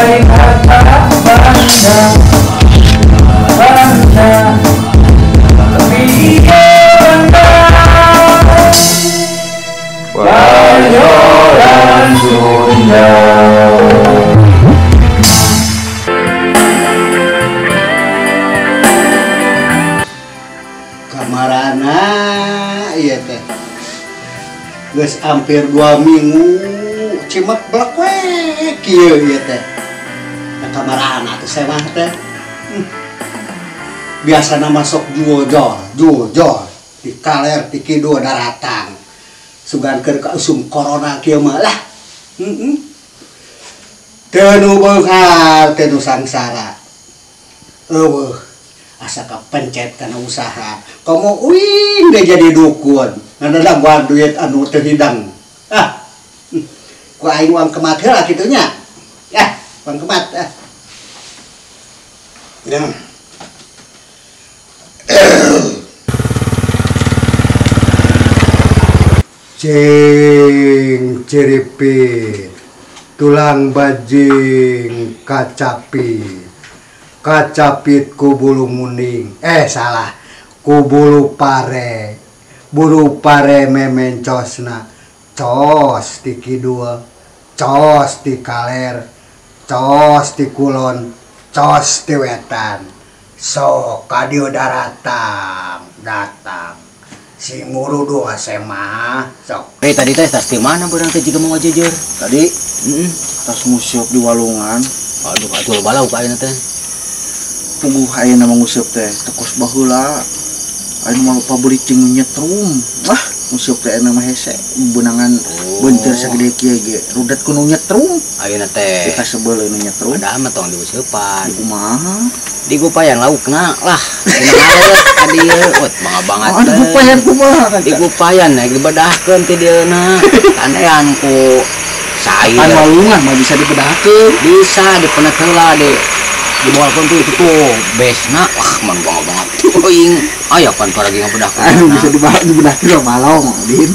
Bayoran Sunda. Kamarana iya teh geus hampir 2 minggu cimek blek we kieu ieu teh. Kamarana teh saya mah teh biasana masuk jujur di kaler di kidul daratan sugankeun ka usum corona kieu mah lah. Teu nu beunghar teu nu sangsara. Eueuh asa kapencet kana usaha komo uing dia jadi dukun ngadalang buat duit anu teu hidang ku aing uang kemat heula kitu nya uang kemat cing ciripit tulang bajing kacapit ku bulu muning salah ku bulu pare memencosna cos di kidul cos di kaler cos di kulon cos di wetan sok kadieu datang si murudu asema sok tadi teh tas di mana barang teh jika mau jujur tadi tas musyuk di walungan aduh atuh balau ka ayeuna teh puguh ayeuna manguseup teh tekos baheula ayeuna mah pabrik cing nyetrum musyuk teh ayeuna mah hese beunangan beunteur sagede kieu ge rudet kudu nyetrum ayeuna teh dikasebeuleun nu nyetrum ada mah tong diuseupan kumaha digupayan laukna lah cenah adieu mangga banget teh digupayan kumaha digupayan dibedahkeun ti dieuna kanean ku sair kan walungan mah bisa dibedahkeun bisa dipenek heula dibawakan tuh itu tuh besna man bangga banget teuing aya pan paragi ngabedahkeun bisa dibedahkeun malong din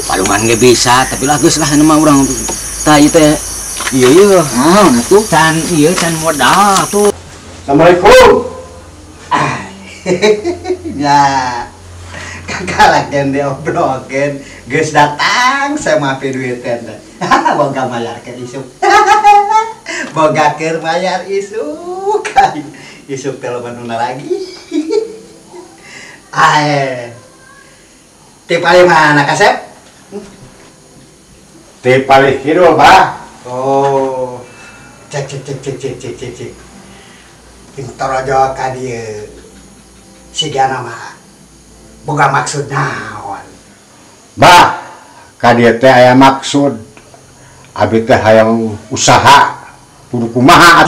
palungan ge bisa tapi lah geus lah mah urang tah ieu teh ieu atuh can ieu can modal tuh. Assalamualaikum. Ya kakalak yang diobrolkeun geus datang saya maafin duitkeun teh boga mayarkeun isuk boga keur mayar isuk isuk teleponuna lagi tipali mana kasep Tipali kidul bah. oh cek pintar aja ka dieu sigana mah boga maksud naon Bah, ka dieu teh aya maksud abi teh hayang usaha kudu kumaha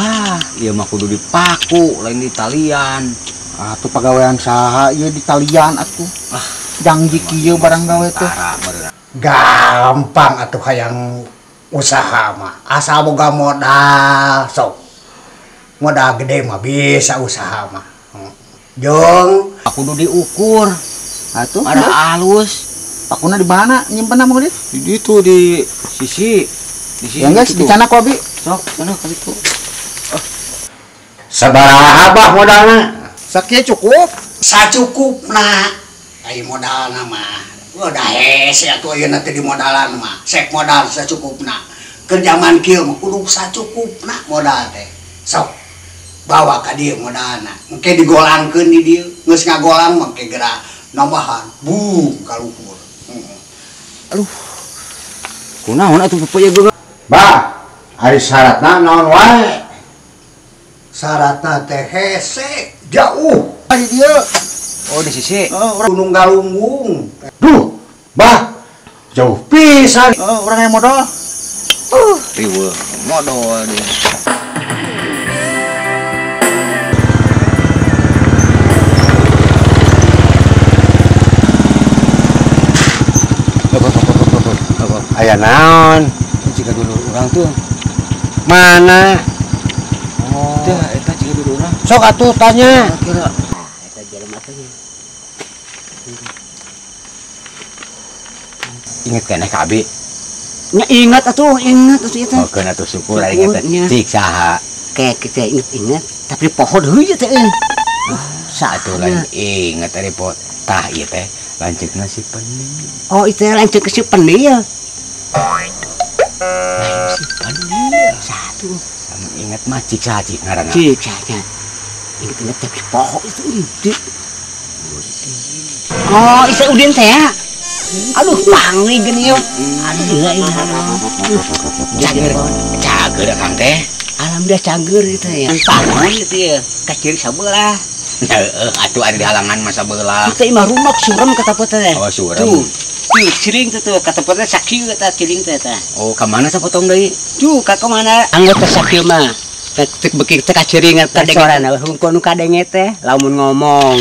Ieu mah kudu dipaku lain di talian atuh pagawean saha ieu di talian atuh janji kieu barang gawe teh gampang atuh hayang usaha mah asal boga modal sok modal gede mah bisa usaha mah jong kudu diukur atuh ada halus pakuna di mana nyimpen mah dit di ditu di sisi ya guys di sana kok bi sok sana ka ditu sabaraha bah modalna sakieu cukup sacukupna ai modalna mah udah hese atuh ayeuna teh di modalan mah sek modal sacukupna keur zaman kieu mah kudu sacukupna modal teh sok bawa ka dieu modalna engke digolangkeun di dieu geus ngagolang mah engke geura nambahan bung kaluhur aduh kunaon atuh pepaya geus bah ari syaratna naon wae syaratna teh hese jauh di dieu oh di sisi Gunung Galunggung duh bah jauh pisan orang yang modal riweuh modal dia aya naon jika dulu orang tuh mana teh eta jika dulu orang sok atuh tanya kira eta jelema teh inget keneh ka abi Nya ingat atuh eta. Oh, keuna atuh syukur ari teh. Cik saha? Kayak kita inget-inget tapi pohon heuh teh. Atuh lain inget ari pot. Tah ieu teh lanceukna si Peni. Oh, itu lanceuk si Peni ya. Si Peni. Satu. Ingat mah cik saha cik ngaranna? Cik saja. Inget-inget tapi pohon itu ide. Oh, isa Udin teh ya. Aduh, panggil gini yuk. Aduh, iya. Cager Kang teh. Alhamdulillah cager itu ya. Pangon itu ya. Kacir sabelah. Atuh ada di halangan masa belah. Kita imah rumah suram kata peta teh. Oh, suram. Tuh ciling tuh kata peta sakil kata ciling teh teh. Oh, ka mana sapotong deui? Tuh ka mana? Anggota sakil mah. Tek beki teh kaciringan kadengeran hungkul nu kadenge teh lamun ngomong.